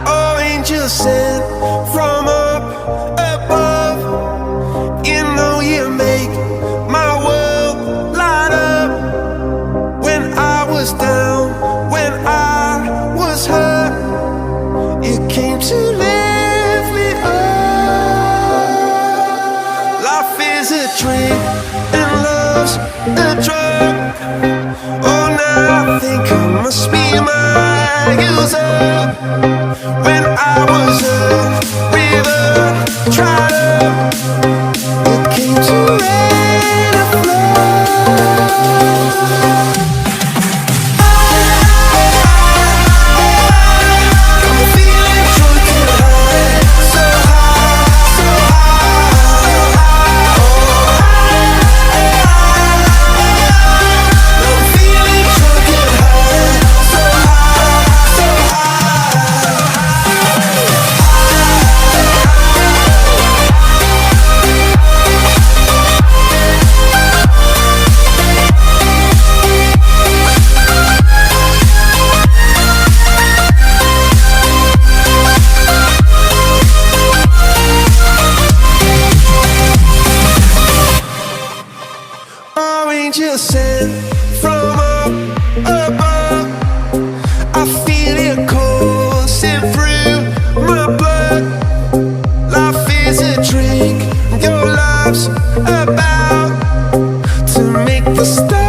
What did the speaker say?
Oh, angel sent from up above. You know you make my world light up. When I was down, when I was hurt, you came to lift me up. Life is a drink and love's a drug. Oh, now I think I must be my user. When I was a river dried up, you came to rain and flood. Angel sent from up above. I feel your coursing through my blood. Life is a drink, your love's about to make the stars.